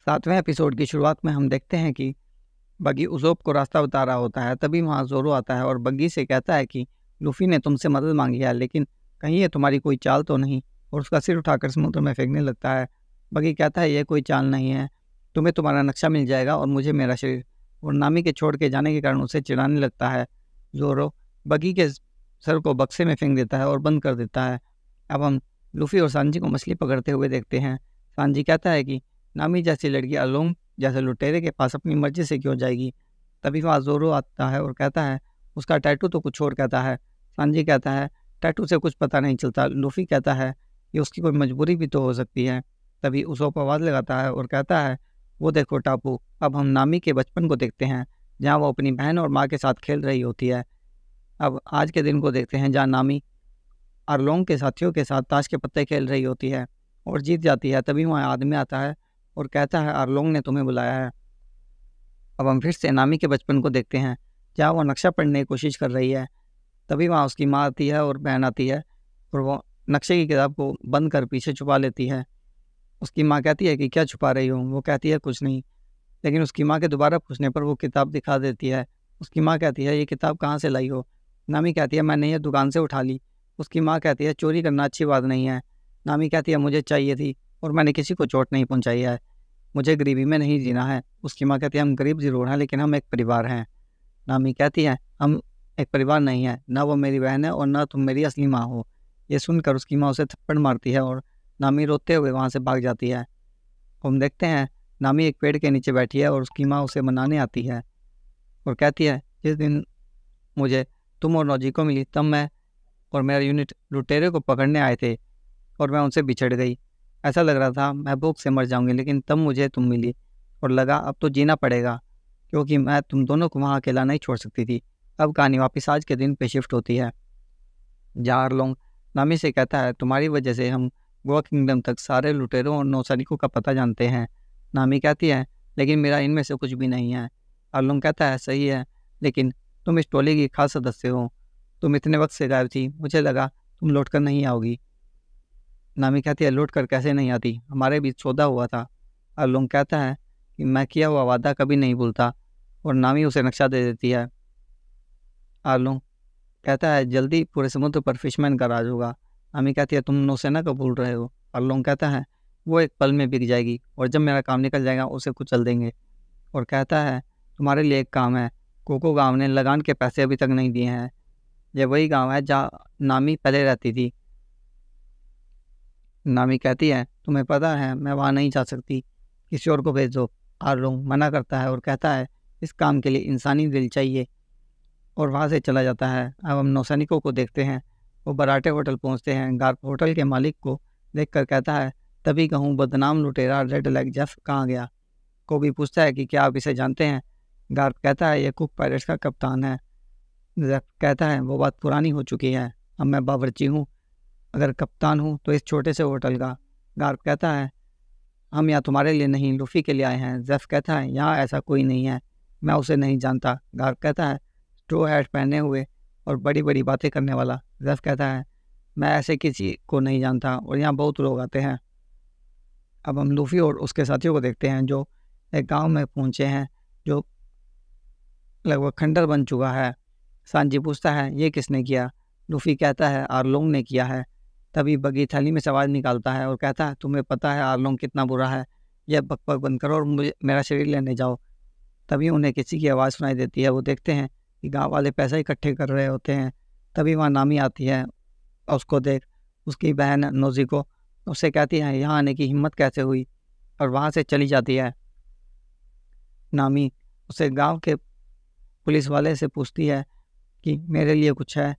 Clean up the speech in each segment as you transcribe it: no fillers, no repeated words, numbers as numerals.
7वें episode की शुरुआत में हम देखते हैं कि बग्गी उज़ोप को रास्ता बता रहा होता है। तभी वहाँ ज़ोरो आता है और बग्गी से कहता है कि लूफ़ी ने तुमसे मदद मांगी है, लेकिन कहीं ये तुम्हारी कोई चाल तो नहीं, और उसका सिर उठाकर समुद्र में फेंकने लगता है। बग्गी कहता है यह कोई चाल नहीं है, तुम्हें तुम्हारा नक्शा मिल जाएगा और मुझे मेरा शरीर। और नामी के छोड़ के जाने के कारण उसे चिढ़ाने लगता है। ज़ोरो बग्गी के सर को बक्से में फेंक देता है और बंद कर देता है। अब हम लूफ़ी और सांजी को मछली पकड़ते हुए देखते हैं। सांजी कहता है कि नामी जैसी लड़की अलोंग जैसे लुटेरे के पास अपनी मर्जी से क्यों जाएगी। तभी वहाँ ज़ोरो आता है और कहता है उसका टैटू तो कुछ और कहता है। सांजी कहता है टैटू से कुछ पता नहीं चलता। लूफ़ी कहता है कि उसकी कोई मजबूरी भी तो हो सकती है। तभी उसोप आवाज़ लगाता है और कहता है वो देखो टापू। अब हम नामी के बचपन को देखते हैं, जहाँ वो अपनी बहन और माँ के साथ खेल रही होती है। अब आज के दिन को देखते हैं, जहाँ नामी अरलोंग के साथियों के साथ ताश के पत्ते खेल रही होती है और जीत जाती है। तभी वहाँ आदमी आता है और कहता है अरलोंग ने तुम्हें बुलाया है। अब हम फिर से नामी के बचपन को देखते हैं, जहाँ वो नक्शा पढ़ने की कोशिश कर रही है। तभी वहाँ उसकी माँ आती है और बहन आती है और वो नक्शे की किताब को बंद कर पीछे छुपा लेती है। उसकी माँ कहती है कि क्या छुपा रही हो। वो कहती है कुछ नहीं, लेकिन उसकी माँ के दोबारा पूछने पर वो किताब दिखा देती है। उसकी माँ कहती है ये किताब कहाँ से लाई हो। नामी कहती है मैंने ये दुकान से उठा ली। उसकी माँ कहती है चोरी करना अच्छी बात नहीं है। नामी कहती है मुझे चाहिए थी और मैंने किसी को चोट नहीं पहुँचाई है, मुझे गरीबी में नहीं जीना है। उसकी माँ कहती है हम गरीब ज़रूर हैं, लेकिन हम एक परिवार हैं। नामी कहती है हम एक परिवार नहीं है, ना वो मेरी बहन है और ना तुम मेरी असली माँ हो। ये सुनकर उसकी माँ उसे थप्पड़ मारती है और नामी रोते हुए वहाँ से भाग जाती है। हम देखते हैं नामी एक पेड़ के नीचे बैठी है और उसकी माँ उसे मनाने आती है और कहती है जिस दिन मुझे तुम और नौजी को मिली, तब मैं और मेरा यूनिट लुटेरे को पकड़ने आए थे और मैं उनसे बिछड़ गई। ऐसा लग रहा था मैं भूख से मर जाऊंगी, लेकिन तब मुझे तुम मिली और लगा अब तो जीना पड़ेगा, क्योंकि मैं तुम दोनों को वहाँ अकेला नहीं छोड़ सकती थी। अब कहानी वापस आज के दिन पे शिफ्ट होती है, जहाँ अरलोंग नामी से कहता है तुम्हारी वजह से हम गोवा किंगडम तक सारे लुटेरों और नौसैनिकों का पता जानते हैं। नामी कहती है लेकिन मेरा इनमें से कुछ भी नहीं है। अरलोंग कहता है सही है, लेकिन तुम इस टोली की खास सदस्य हो। तुम इतने वक्त से गायब थी, मुझे लगा तुम लौट कर नहीं आओगी। नामी कहती है लौट कर कैसे नहीं आती, हमारे बीच सौदा हुआ था। अरलोंग कहता है कि मैं किया हुआ वादा कभी नहीं भूलता, और नामी उसे नक्शा दे देती है। अरलोंग कहता है जल्दी पूरे समुद्र पर फिशमैन का राज होगा। नामी कहती है तुम नौसेना को भूल रहे हो। अरलोंग कहता है वो एक पल में बिक जाएगी और जब मेरा काम निकल जाएगा उसे कुचल देंगे। और कहता है तुम्हारे लिए एक काम है, कोको गांव ने लगान के पैसे अभी तक नहीं दिए हैं। ये वही गांव है जहाँ नामी पहले रहती थी। नामी कहती है तुम्हें पता है मैं वहाँ नहीं जा सकती, किसी और को भेज दो। अरलोंग मना करता है और कहता है इस काम के लिए इंसानी दिल चाहिए, और वहाँ से चला जाता है। अब हम नौसैनिकों को देखते हैं, वो बराटे होटल पहुँचते हैं। गार्प होटल के मालिक को देखकर कहता है तभी कहूँ बदनाम लुटेरा रेड लेग जेफ कहाँ गया। को भी पूछता है कि क्या आप इसे जानते हैं। गार्प कहता है ये कुक पायरेट्स का कप्तान है। जेफ कहता है वो बात पुरानी हो चुकी है, अब मैं बावर्ची हूँ, अगर कप्तान हूँ तो इस छोटे से होटल का। गार्प कहता है हम यहाँ तुम्हारे लिए नहीं लूफ़ी के लिए आए हैं। जेफ कहता है यहाँ ऐसा कोई नहीं है, मैं उसे नहीं जानता। गार्प कहता है स्ट्रो हैट पहने हुए और बड़ी बड़ी बातें करने वाला। जेफ कहता है मैं ऐसे किसी को नहीं जानता और यहाँ बहुत लोग आते हैं। अब हम लूफ़ी और उसके साथियों को देखते हैं, जो एक गांव में पहुँचे हैं जो लगभग खंडर बन चुका है। सांजी पूछता है ये किसने किया। लूफ़ी कहता है आरलोंग ने किया है। तभी बग्गी थैली में से आवाज़ निकालता है और कहता है तुम्हें पता है आरलोंग कितना बुरा है, यह बकबक बंद करो और मुझे मेरा शरीर लेने जाओ। तभी उन्हें किसी की आवाज़ सुनाई देती है। वो देखते हैं कि गांव वाले पैसे इकट्ठे कर रहे होते हैं। तभी वहाँ नामी आती है और उसको देख उसकी बहन नोजी को उससे कहती है यहाँ आने की हिम्मत कैसे हुई, और वहाँ से चली जाती है। नामी उसे गांव के पुलिस वाले से पूछती है कि मेरे लिए कुछ है।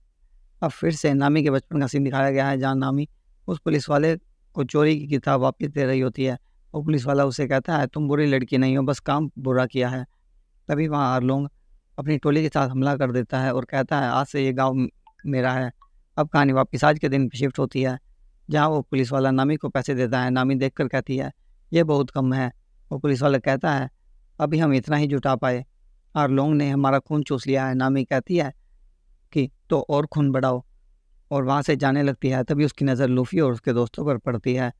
अब फिर से नामी के बचपन का सीन दिखाया गया है, जहाँ नामी उस पुलिस वाले को चोरी की किताब वापस दे रही होती है और पुलिस वाला उसे कहता है तुम बुरी लड़की नहीं हो, बस काम बुरा किया है। तभी वहाँ अरलोंग अपनी टोली के साथ हमला कर देता है और कहता है आज से ये गांव मेरा है। अब कहानी वापस आज के दिन शिफ्ट होती है, जहाँ वो पुलिस वाला नामी को पैसे देता है। नामी देखकर कहती है ये बहुत कम है। वो पुलिस वाला कहता है अभी हम इतना ही जुटा पाए, अरलोंग ने हमारा खून चूस लिया है। नामी कहती है कि तो और खून बढ़ाओ, और वहाँ से जाने लगती है। तभी उसकी नज़र लूफ़ी और उसके दोस्तों पर पड़ती है।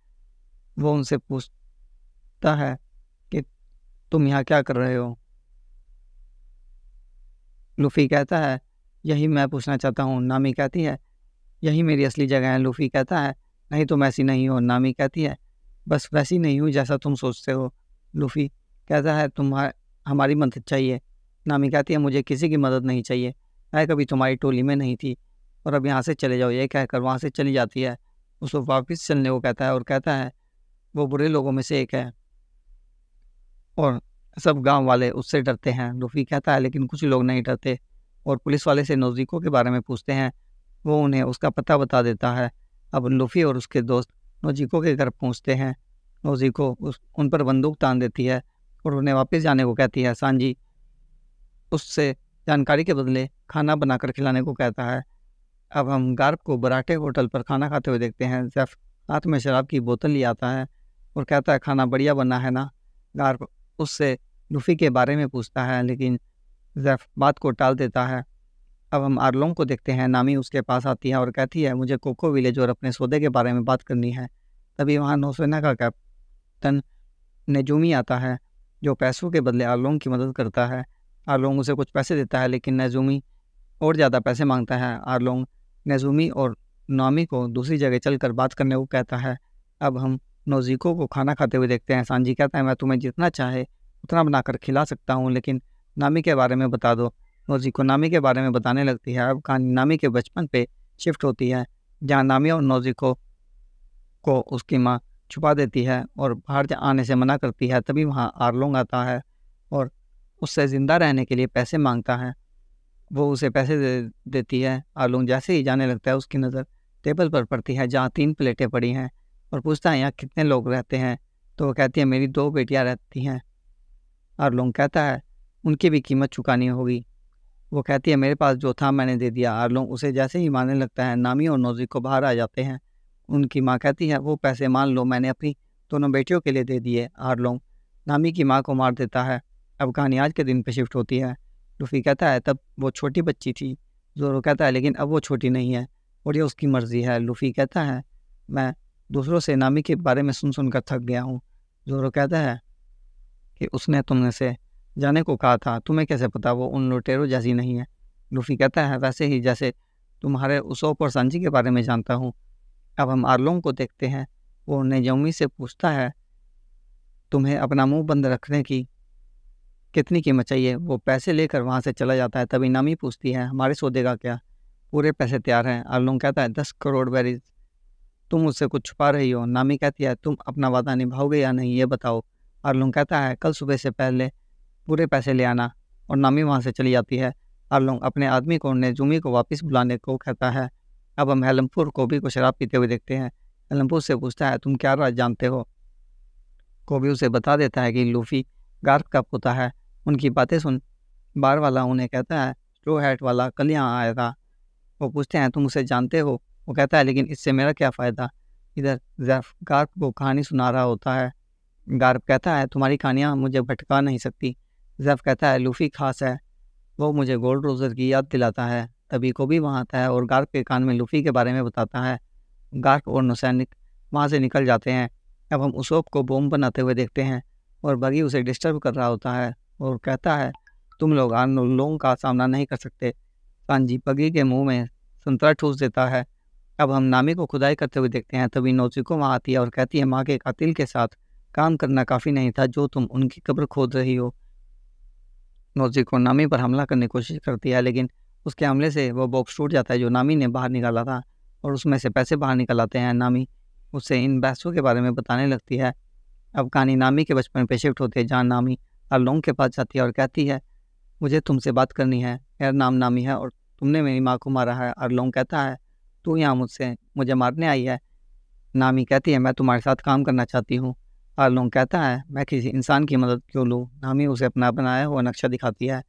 वो उनसे पूछता है कि तुम यहाँ क्या कर रहे हो? लूफी कहता है, यही मैं पूछना चाहता हूँ। नामी कहती है, यही मेरी असली जगह है। लूफी कहता है, नहीं तुम ऐसी नहीं हो। नामी कहती है, बस वैसी नहीं हूँ जैसा तुम सोचते हो। लूफी कहता है, हमारी मदद चाहिए। नामी कहती है, मुझे किसी की मदद नहीं चाहिए, मैं कभी तुम्हारी टोली में नहीं थी, और अब यहाँ से चले जाओ। ये कहकर वहाँ से चली जाती है। उसको वापस चलने को कहता है और कहता है वो बुरे लोगों में से एक है और सब गांव वाले उससे डरते हैं। लूफी कहता है, लेकिन कुछ लोग नहीं डरते, और पुलिस वाले से नोज़िको के बारे में पूछते हैं। वो उन्हें उसका पता बता देता है। अब लूफी और उसके दोस्त नोज़िको के घर पहुंचते हैं। नोज़िको उन पर बंदूक तान देती है और उन्हें वापस जाने को कहती है। सांजी उससे जानकारी के बदले खाना बनाकर खिलाने को कहता है। अब हम गार्प को बराटे होटल पर खाना खाते हुए देखते हैं। जेफ हाथ में शराब की बोतल ले आता है और कहता है, खाना बढ़िया बना है ना? गार्प उससे लूफी के बारे में पूछता है, लेकिन जेफ बात को टाल देता है। अब हम आर्लोंग को देखते हैं। नामी उसके पास आती है और कहती है, मुझे कोको विलेज और अपने सौदे के बारे में बात करनी है। तभी वहाँ नौसेना का कैप्टन नेजुमी आता है, जो पैसों के बदले आर्लोंग की मदद करता है। आर्लोंग उसे कुछ पैसे देता है, लेकिन नेजुमी और ज़्यादा पैसे मांगता है। आर्लोंग नेजुमी और नामी को दूसरी जगह चलकर बात करने को कहता है। अब हम नोज़िको को खाना खाते हुए देखते हैं। सांजी कहता है, मैं तुम्हें जितना चाहे उतना बनाकर खिला सकता हूँ, लेकिन नामी के बारे में बता दो। नोज़िको नामी के बारे में बताने लगती है। अब कहानी नामी के बचपन पे शिफ्ट होती है, जहाँ नामी और नोज़िको को उसकी माँ छुपा देती है और बाहर आने से मना करती है। तभी वहाँ आर्लोंग आता है और उससे ज़िंदा रहने के लिए पैसे मांगता है। वो उसे पैसे देती है। आर्लोंग जैसे ही जाने लगता है, उसकी नज़र टेबल पर पड़ती है जहाँ 3 प्लेटें पड़ी हैं, और पूछता है, यहाँ कितने लोग रहते हैं? तो वो कहती है, मेरी 2 बेटियाँ रहती हैं। आर्लोंग कहता है, उनकी भी कीमत चुकानी होगी। वो कहती है, मेरे पास जो था मैंने दे दिया। आर्लोंग उसे जैसे ही मानने लगता है, नामी और नोज़िको बाहर आ जाते हैं। उनकी माँ कहती है, वो पैसे मान लो, मैंने अपनी दोनों बेटियों के लिए दे दिए। आर्लोंग नामी की माँ को मार देता है। अब कहानी आज के दिन पे शिफ्ट होती है। लूफी कहता है, तब वो छोटी बच्ची थी। जोरो कहता है, लेकिन अब वो छोटी नहीं है और ये उसकी मर्जी है। लूफी कहता है, मैं दूसरों से नामी के बारे में सुन सुनकर थक गया हूँ। जोरो कहता है कि उसने तुमने से जाने को कहा था, तुम्हें कैसे पता वो उन लुटेरों जैसी नहीं है? लूफी कहता है, वैसे ही जैसे तुम्हारे उसोप और सांजी के बारे में जानता हूँ। अब हम आर्लोंग को देखते हैं। वो नेजोमी से पूछता है, तुम्हें अपना मुंह बंद रखने की कितनी कीमत चाहिए? वो पैसे लेकर वहाँ से चला जाता है। तभी नामी पूछती है, हमारे सौदे का क्या? पूरे पैसे तैयार हैं। आर्लोंग कहता है, 10 करोड़ बेरीज। तुम मुझसे कुछ छुपा रही हो। नामी कहती है, तुम अपना वादा निभाओगे या नहीं, ये बताओ। आर्लोंग कहता है, कल सुबह से पहले पूरे पैसे ले आना। और नामी वहाँ से चली जाती है। आर्लोंग अपने आदमी को नेजुमी को वापस बुलाने को कहता है। अब हम हेलमपुर कोबी को शराब पीते हुए देखते हैं। हेलमपुर से पूछता है, तुम क्या राज जानते हो? कोबी उसे बता देता है कि लूफी गार्क का पोता है। उनकी बातें सुन बार वाला उन्हें कहता है, स्ट्रो हैट वाला कल यहाँ आया था। वो पूछते हैं, तुम उसे जानते हो? वो कहता है, लेकिन इससे मेरा क्या फ़ायदा? इधर जैफ गार्क को कहानी सुना रहा होता है। गार्क कहता है, तुम्हारी कहानियाँ मुझे भटका नहीं सकती। जैफ कहता है, लूफी खास है, वो मुझे गोल्ड रोजर की याद दिलाता है। तभी कोबी वहाँ आता है और गार्क के कान में लूफी के बारे में बताता है। गार्क और नौसैनिक वहाँ से निकल जाते हैं। अब हम उसोप को बॉम्ब बनाते हुए देखते हैं और बगी उसे डिस्टर्ब कर रहा होता है और कहता है, तुम लोग आर्लोंग का सामना नहीं कर सकते। सांजी बगी के मुंह में संतरा ठूस देता है। अब हम नामी को खुदाई करते हुए देखते हैं। तभी नोज़िको वहाँ आती है और कहती है, माँ के कातिल के साथ काम करना काफ़ी नहीं था, जो तुम उनकी कब्र खोद रही हो। नोज़िको नामी पर हमला करने की कोशिश करती है, लेकिन उसके हमले से वो बॉक्स टूट जाता है जो नामी ने बाहर निकाला था, और उसमें से पैसे बाहर निकल आते हैं। नामी उससे इन पैसों के बारे में बताने लगती है। अब कहानी नामी के बचपन पे शिफ्ट होती है, जहाँ नामी आर्लोंग के पास जाती है और कहती है, मुझे तुमसे बात करनी है। मेरा नाम नामी है और तुमने मेरी माँ को मारा है। आर्लोंग कहता है, तू यहाँ मुझे मारने आई है? नामी कहती है, मैं तुम्हारे साथ काम करना चाहती हूँ। आर्लोंग कहता है, मैं किसी इंसान की मदद क्यों लूँ? नामी उसे अपना बनाया हुआ नक्शा दिखाती है।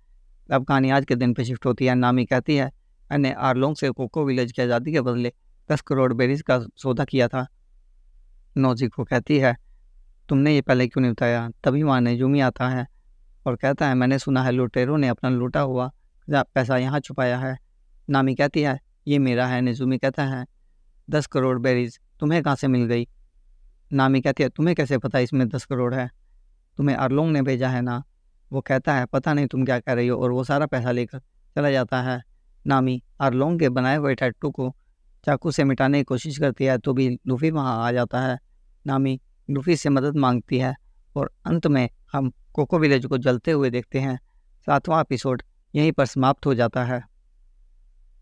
अब कहानी आज के दिन पे शिफ्ट होती है। नामी कहती है, मैंने आर्लोंग से कोको विलेज की आज़ादी के बदले 10 करोड़ बेरीज का सौदा किया था। नोज़िको कहती है, तुमने ये पहले क्यों नहीं बताया? तभी वहाँ नेजुमी आता है और कहता है, मैंने सुना है लुटेरों ने अपना लूटा हुआ पैसा यहाँ छुपाया है। नामी कहती है, ये मेरा है। नेजुमी कहता है, 10 करोड़ बेरीज तुम्हें कहाँ से मिल गई? नामी कहती है, तुम्हें कैसे पता इसमें 10 करोड़ है? तुम्हें अरलोंग ने भेजा है ना। वो कहता है पता नहीं तुम क्या कह रही हो, और वो सारा पैसा लेकर चला जाता है। नामी अरलोंग के बनाए हुए टैटू को चाकू से मिटाने की कोशिश करती है तो भी लूफी वहाँ आ जाता है। नामी लूफी से मदद मांगती है और अंत में हम कोको विलेज को जलते हुए देखते हैं। 7वां एपिसोड यहीं पर समाप्त हो जाता है।